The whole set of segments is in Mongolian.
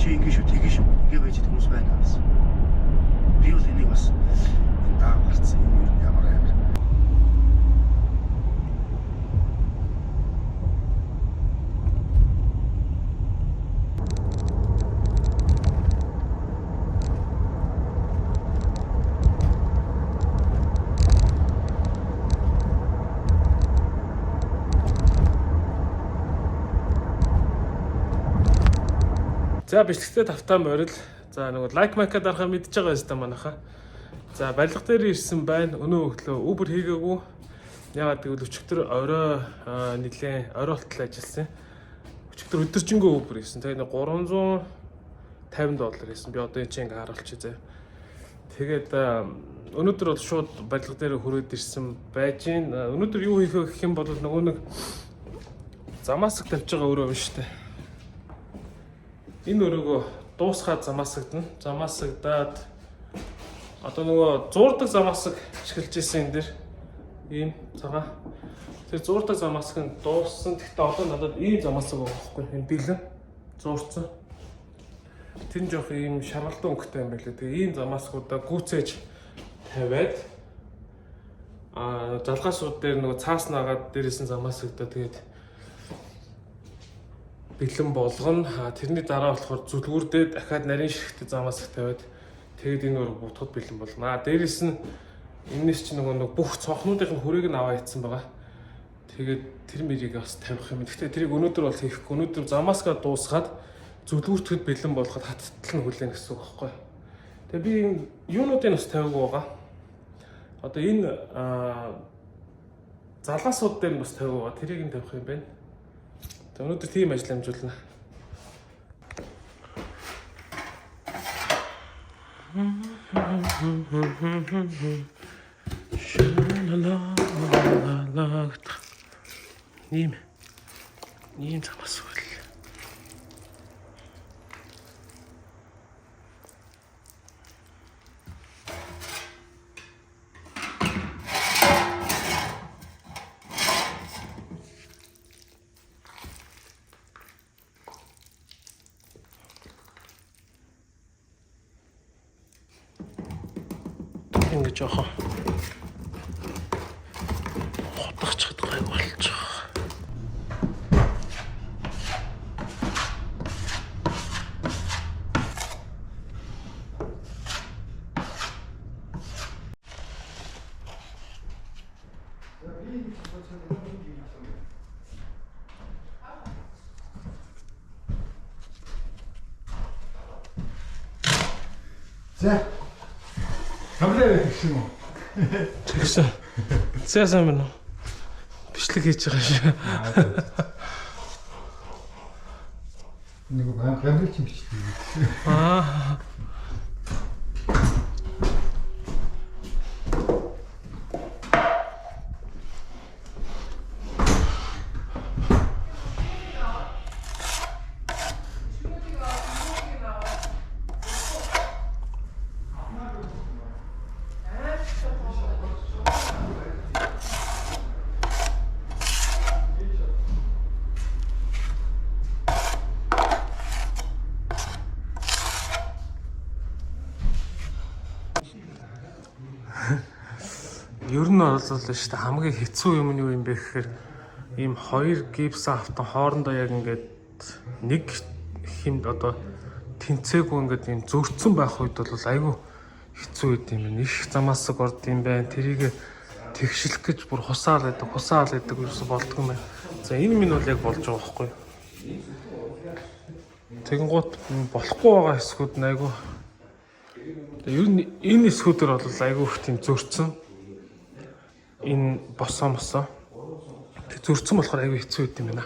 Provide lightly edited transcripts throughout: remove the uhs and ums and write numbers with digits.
чи ингэ шүү тэгэн шүү ингэ байж хүмүүс байна гэсэн. Би бол энийг бас даа гарцсан юм юу ямар амар. За бичлэгтээ тавтаан морил. За нөгөө лайк майка дарахаар мэдчихэж байгаа юм байна манайха. За барилга дээр ирсэн байна. Өнөө өглөө Uber хийгээгүй. Ягаад гэвэл өчигдөр орой нэлээд орой болтол ажилласан. Өчигдөр өдөржингөө Uber хийсэн. Тэгээ $350 хийсэн. Би одоо энэ чинь ингээ харуулчих заяа. Тэгээд өнөөдөр бол шууд барилга дээр хүрээд ирсэн байж гин. Өнөөдөр юу хийх вэ гэх юм бол нөгөө нэг замаасаг тавьж байгаа өрөө юм шүү дээ. Энэ өрөөгөө дуусгаад замаасагдана. Замаасагдаад одоо нөгөө зуурдаг замаасаг ашиглаж ирсэн энэ дэр ийм цагаан. Тэр зуурдаг замаасаг нь дууссан. Гэхдээ одоо надад ийм замаасаг байгаа байхгүй. Энэ бэлэн зуурцсан. Тэр нь жоох ийм шаргалдан өнгөтэй юм байлээ. Тэгээ ийм замаасгуудаа гүйцээж тавиад залгаасууд дээр нөгөө цаас нагаад дээрээс нь замаасагдаа тэгээд бэлэн болгоно. Тэрний дараа болохоор зүлгүүрдээ дахиад нарийн ширхтээ замаасах тавиад тэгээд энэ өөр бутгад бэлэн болно. Дээрээс нь энэс чинь нөгөө бүх цонхнуудын хүрээг нь аваа ицсэн байгаа. Тэгээд тэр мэрийг бас тавих юм. Гэхдээ тэрийг өнөөдөр бол хийхгүй. Өнөөдөр замааска дуусгаад зүлгүүртэд бэлэн болгоход хаттал нь хүлээн гэсэн үг байхгүй. Тэгээд би юунуудыг бас тавиагүй байгаа. Одоо энэ залгаасууд дээр нь бас тавиагүй байгаа. Тэрийг нь тавих юм байна. Өнөөдөр тийм ажил амжуулна. Ийм замаас үл. Ингээ жоохон хотгочиход гай болж байгаа. За. Камераа хийсэн үү? Тэгсэн. Зээсэн мэн үү? Бичлэг хийж байгаа шүү. Нэг камераа ч юм бичлээ. Ер нь бол шүү дээ хамгийн хэцүү юм нь юу юм бэ гэхээр ийм хоёр гипс автон хоорондоо яг ингээд нэг хэмд одоо тэнцээгүй ингээд ийм зөрчсөн байх үед бол айгүй хэцүү байд юм. Их замаасаг орд юм байна. Тэрийг тэгшлэх гэж бүр хусаал байдаг юусэн болдго юм байна. За энэ минь бол яг болж байгаа байхгүй. Тэгэнгუთ болохгүй байгаа хэсгүүд нь айгүй. Ер нь энэ хэсгүүдэр бол айгүй их тийм зөрчсөн. Энэ босоо. Тэг зөрчсөн болохоор айгүй хэцүү байд юм байна.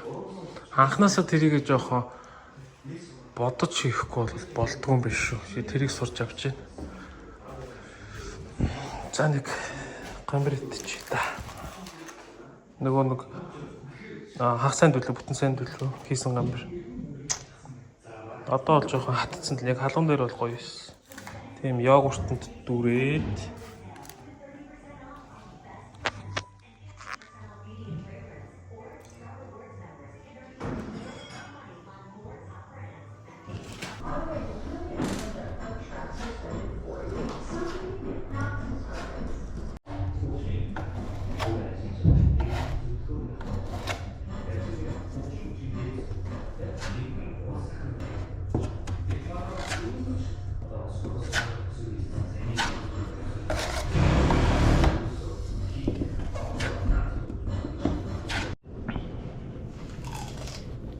Анхнаасаа тэрийг жоохон бодож хийхгүй бол болдгүй юм биш шүү. Тэрийг сурч авч байна. За нэг камерт чи та. Нөгөө нэг хаг сайн төлөв, бүтэн сайн төлөв хийсэн камер. Одоо бол жоохон хатцсан л яг халуун дээр бол гоё юус. Тийм йогуртанд дүрээд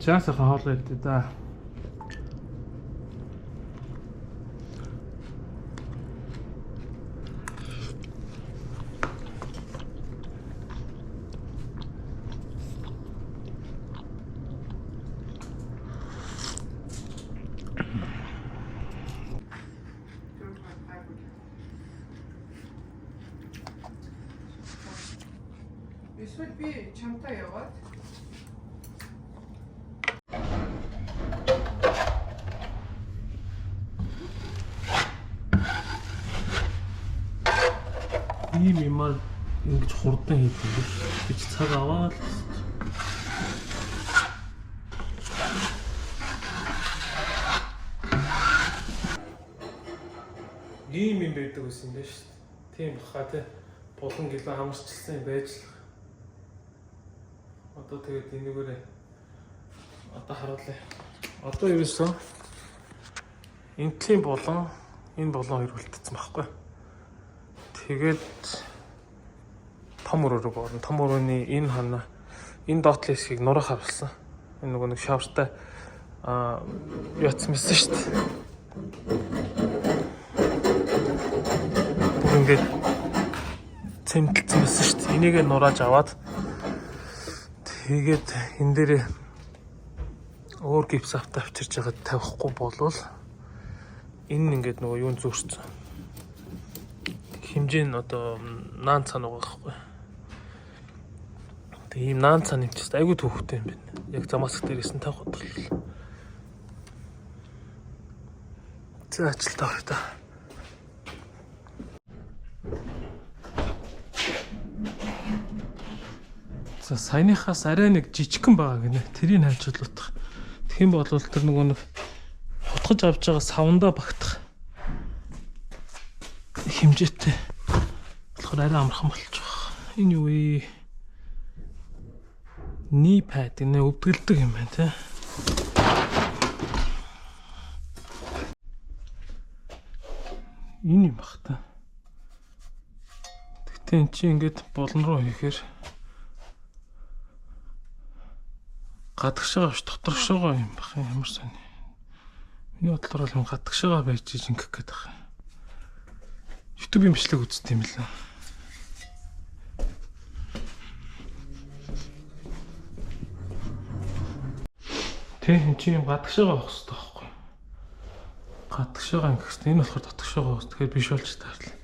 Чаасаа хоолой л да. Эсвэл би чамтай яваад ийм юмар ингэж хурдан хийх юм биш. Би ч цаг аваад ийм юм байдаг гэсэн юм байна шүү дээ. Тийм баха тий. Булан гэлээ хамарчилсан юм байж л. Одоо тэгээд энэгээрээ одоо харуулъя. Одоо ерөөсөө энтлийн булан энэ булан хоёр үлдсэн байхгүй. Тэгээд том өрөөрөг орно. Том өрөөний энэ хана энэ доотлын хэсгийг нураа харуулсан. Энэ нөгөө нэг шавартай яцсан мэсэн шүү дээ. Ингээд цэмтэлсэн мэсэн шүү дээ. Энийгээ нурааж аваад тэгээд энэ дээр өөр гипс авто авчирж байгаад тавихгүй болвол энэ ингээд нөгөө юун зүрсэн хэмжээ нь одоо наан цан байгаа байхгүй. Тэгээ ийм наан цан юм чист айгүй төвхтэй юм байна. Яг замаск дээрээс нь тавих бодлоо. За ажилтаа орё та. За саяныхаас арай нэг жижигхэн байгаа гинэ. Тэрийг хайлчлуулах. Тэгхийн бол тэр нөгөө нэг хутгаж авч байгаа савндаа багтах хэмжээтэй болохоор арай амархан болж байгаа. Энэ юу вэ? Knee pad нэ өвдгөлдөг юм байна те. Энэ юм бах та. Гэтэ эн чи ингээд болон руу хийхээр гадагшаа ш доторшоогоо юм бах ямар сони. Миний бодлоор бол гадагшаага байж ингэх гээд байна. YouTube-ийн бичлэг үзт юм лээ. Тэ энэ чи юм гадагшаага авах хэрэгтэй байхгүй. Гадагшаага ингэх хэрэгтэй. Энэ болохоор дотогшоогоо авах. Тэгэхээр биш болж таарлаа.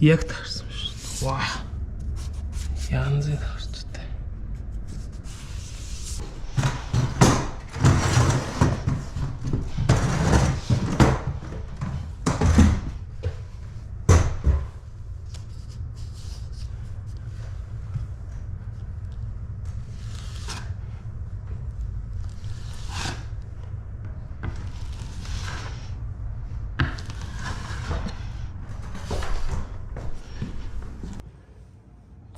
Яг таарсан шүү. Ваа. Янз бүр таарчтай.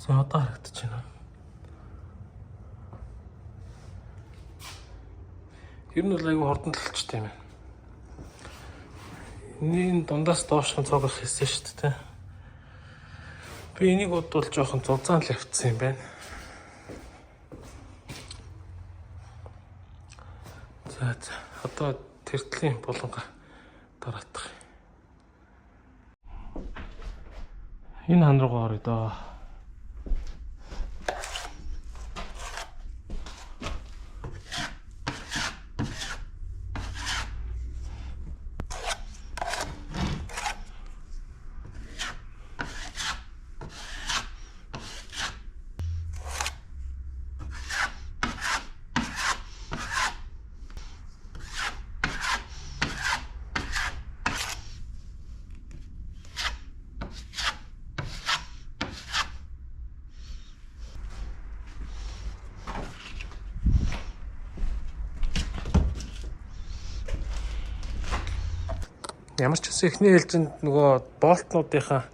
За одоо харагдаж байна. Ер нь бол аюу хордон талчтай юм байна. Энийн дундаас доош нь цогц хийсэн шүү дээ. Би энийг бодвол жоохон зузаан л явцсан юм байна. За одоо тэртлийн буланга дараатах. Энэ хан руугаа орё доо. Ямар ч үсэн эхний ээлжинд нөгөө болтнуудынхаа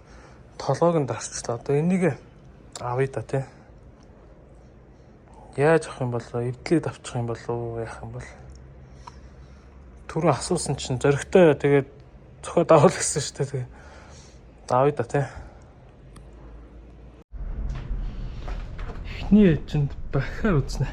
толгойг нь дарчлаа. Одоо энийг авъя да тий. Яаж авах юм бол эвдлээд авчих юм бол яах юм бол. Түрүү асуусан чинь зөрөгтэй тэгээд зөхөө давал гэсэн шүү дээ. Тэгээ авъя да тий. Эхний ээлжинд бахаар үзнэ.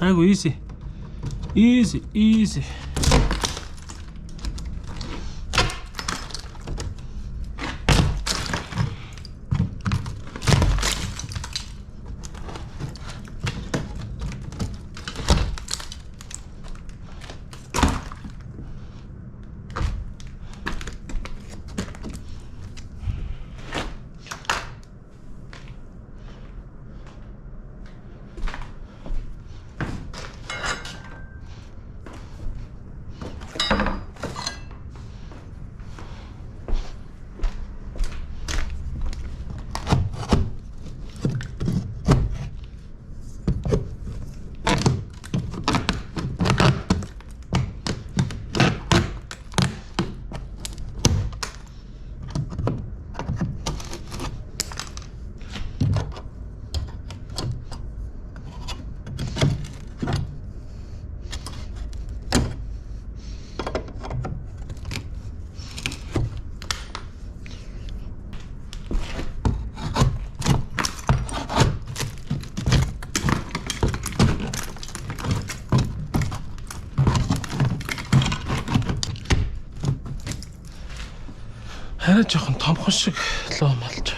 Айгу easy. Харин жоохон томхон шиг лоо малж.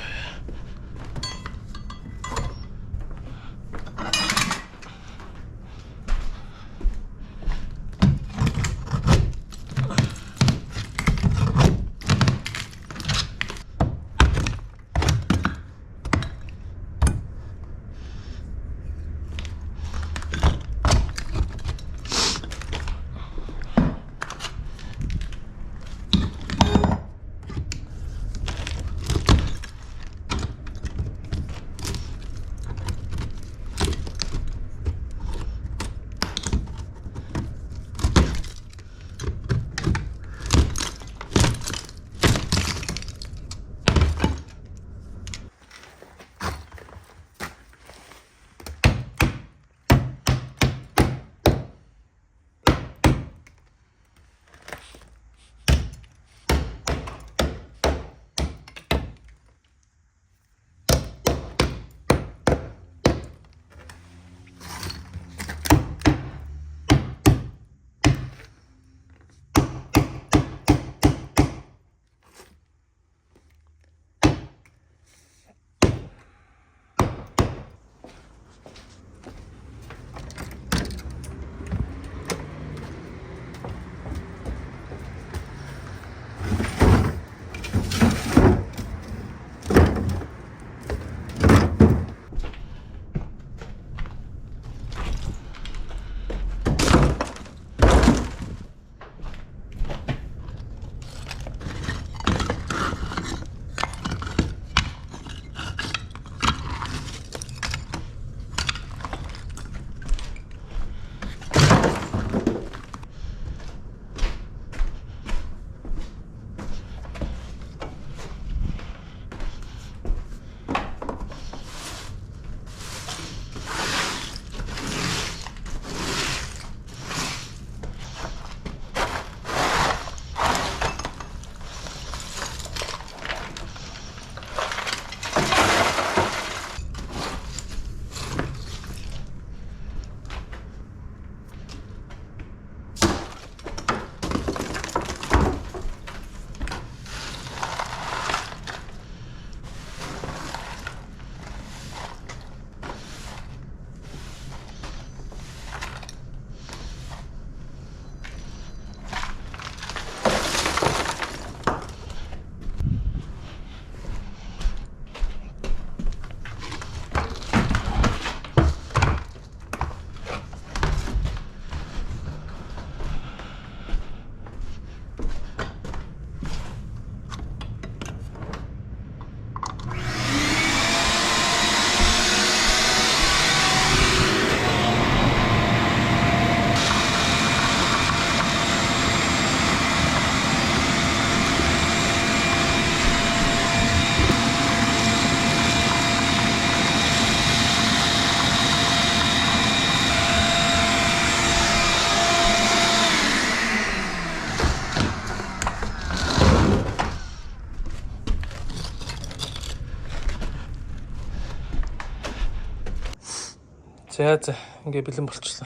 За ингээ бэлэн болчихлоо.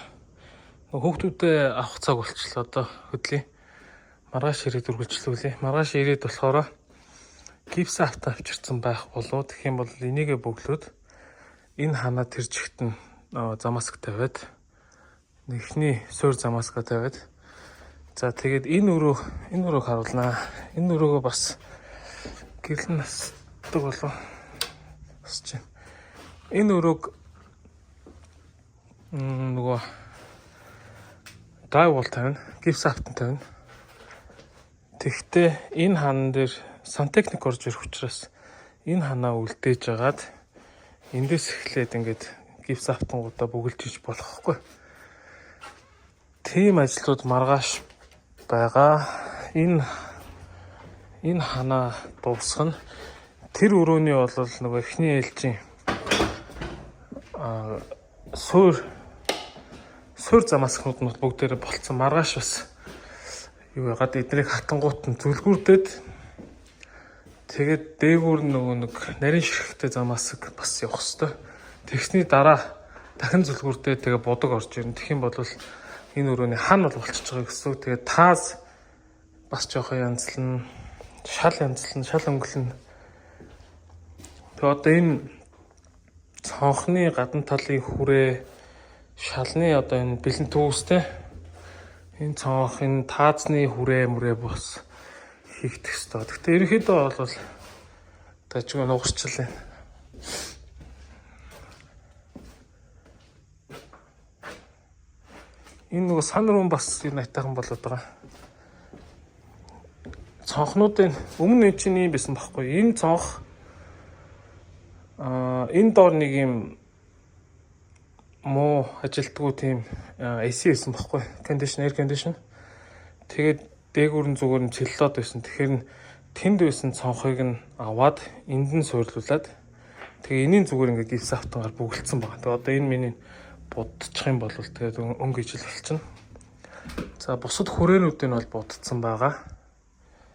Хүүхдүүдээ авах цаг болчихлоо одоо хөдлөе. Маргааш ирээд үргэлжлүүлээ. Маргааш ирээд болохоор гипс авто авчирсан байх болоо. Тэгэх юм бол энийгээ бөглөөд энэ ханаа тэр жигт нь замаск тавиад нэгний суур замаска тавиад за тэгээд энэ өрөөг харуулнаа. Энэ өрөөгөө бас гэрэл насдаг болов. Бас чинь энэ өрөөг нөгөө драйвол тавина, гипс автан тавина. Тэгтээ энэ хаан дээр сантехник орж ирэх учраас энэ ханаа үлдээж агаад эндээс эхлээд ингээд гипс автангуудаа бүгэлж иж болохгүй. Тийм ажлууд маргааш байгаа. Энэ ханаа дуусгана. Тэр өрөөний бол нөгөө эхний ээлжийн суур замаскнууд нь бүгдээрээ болцсон. Маргааш бас юу ягаад эднийг хатангуут нь зүлгүүрдээд тэгээд дээгүүр нөгөө нэг нарийн ширхэгтэй замаск бас явах хэвээр. Тэгсний дараа дахин зүлгүүрдээд тэгээ бодог орж ирнэ. Тэгэх юм бол энэ өрөөний хан бол болчихж байгаа гэсэн. Тэгээд тааз бас жоохон янзлна. Шал өнгөлнө. Тэгээд одоо энэ цонхны гадна талын хүрээ шалны одоо энэ бэлэн төвөстэй энэ цонх энэ таазны хүрээ бос хийгдэх ёстой. Гэхдээ ерөнхийдөө бол тажиг нугарчлаа. Энэ нөгөө сан руу бас энэ айтайхан болоод байгаа. Цонхнуудын өмнө нь чинь юм байсан байхгүй. Энэ цонх энэ доор нэг юм муу ажилтгүй тийм AC байсан байхгүй. Air condition. Тэгээд дээгүүр нь зүгээр нь цэллоод байсан. Тэгэхээр тэнд байсан цонхыг нь аваад энд нь суурлуулад тэгээ энийн зүгээр ингээд гипс автангаар бүгэлдсэн байгаа. Тэгээ одоо энэ миний будчих юм бол тэгээд өнгө ижил болчихно. За бусад хүрээнүүд нь бол будцсан байгаа.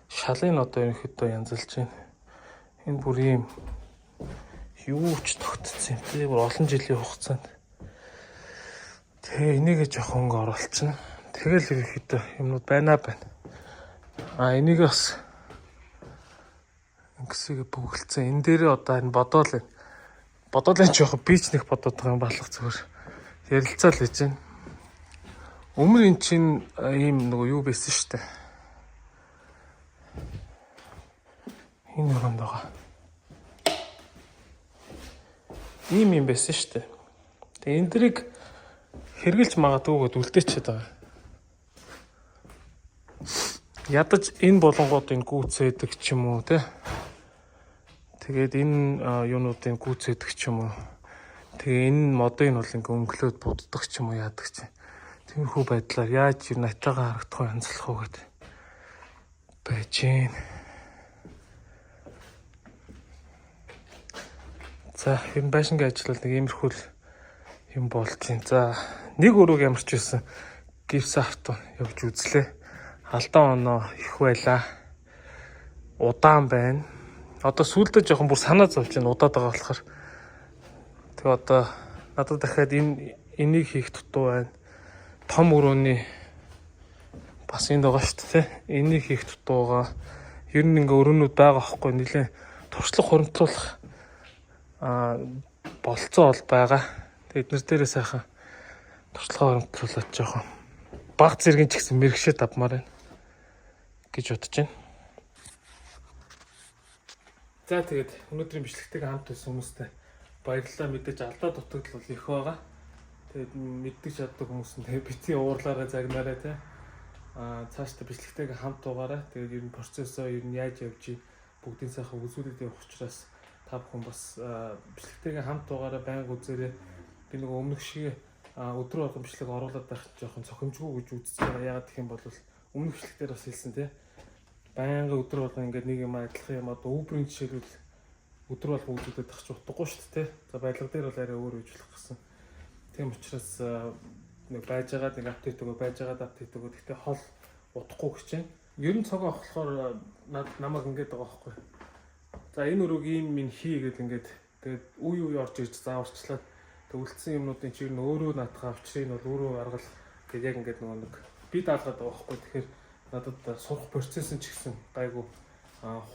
Шалын одоо ерөнхийдөө янзалж байна. Энэ бүр ийм юу ч тогтцсон юм. Тэгээ бүр олон жилийн хугацаанд. Тэгээ энийгээ жоохон өнгө оруулчихна. Тэгэл ерөнхийдөө юмнууд байна. Энийг бас ингэсийг бүгэлцэн. Энэ дээрээ одоо энэ бодоолын жоохон бич нэг бодоод байгаа юм балах зүгээр ярилцаа л хийж байна. Өмнө эн чинь ийм нөгөө юу байсан шүү дээ. Энэ өрөөнд байгаа. Ийм байсан шүү дээ. Тэгээ энэ дэрийг хэрглэж магадгүйгээд үлдээчихэд байгаа. Ядаж энэ болонгуудыг гүйцээдэг ч юм уу те. Тэгээд энэ юунуудыг гүйцээдэг ч юм уу. Тэгээ энэ модыг бол ингээ өнгөлөөд буддаг ч юм уу яадаг ч. Тиймэрхүү байдлаар яаж юу натайгаа харагдах вэ янзлах уу гэдэг байж гин. За энэ байшингийн ажил бол нэг иймэрхүү юм болж байна. За нэг өрөөг ямарч байсан гипс авто явж үзлээ. Алдаа оноо их байла. Удаан байна. Одоо сүүлдээ жоохон бүр санаа зовж байна удаад байгаа болохоор. Тэгээ одоо надад дахиад энийг хийх дутуу байна. Том өрөөний бас энд байгаа шүү дээ. Энийг хийх дутуу байгаа. Ер нь ингээ өрөөнүүд байгаа байхгүй нэлээ туршлага хуримтлуулах болцоо бол байгаа. Тэгээд эднэр дээрээ сайхан туршлага хуримтлуулаад жоохон баг зэргийн ч гэсэн мэрэгшээд авмаар байна гэж бодож байна. За тэгээд өнөөдрийн бичлэгтэйг хамт байсан хүмүүстээ баярлалаа. Мэдээж алдаа дутагдал бол их байгаа. Тэгээд мэддэг чаддаг хүмүүс нь тэгээд битгий уурлаараа загнаарай те. Цаашдаа бичлэгтэйг хамт угаарай. Тэгээд ер нь процессоо ер нь яаж явж бүгдийн сайхан үзүүлээд явах учраас та бүхэн бас бичлэгтэйг хамт угаарай, байнга үзээрэй. Би нэг өмнөх шиг өдрөө болгон бичлэг оруулаад байх жоохон цохимжгүй гэж үздэг байгаа. Яагаад гэх юм бол өмнөх бичлэгтэр бас хэлсэн те. Байнга өдрөө болгон ингээд нэг юм адилхан юм одоо Uber-ийн жишээлбэл өдрөө болгон үзүүлээд тахч утгагүй шүү дээ те. За барилга дээр бол арай өөр үйжлэх гэсэн. Тийм учраас нэг байж байгаа нэг апдейт өгөө байж байгаа апдейт өгөө. Гэхдээ хол утахгүй гэж байна. Ер нь цог авах болохоор намайг ингээд байгаа байхгүй. За энэ өрөөг ийм минь хий гэдэг ингээд тэгээд үе орж ирж зааварчлаад Тэг үлдсэн юмнуудын чиг нь өөрөө наатах авчрыг нь бол өөрөө аргал гэдэг яг ингээд нөгөө нэг би даалгаад байгаа байхгүй. Тэгэхээр надад сурах процесс нь ч гэсэн гайгүй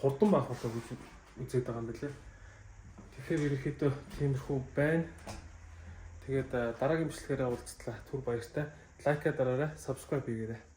хурдан байх болоо гэж үзээд байгаа юм билээ. Тэгэхээр ерөнхийдөө тиймэрхүү байна. Тэгээд дараагийн бичлэгээр уулзтлаа. Түр баяртай. Лайка дараарай, subscribe хийгээрэй.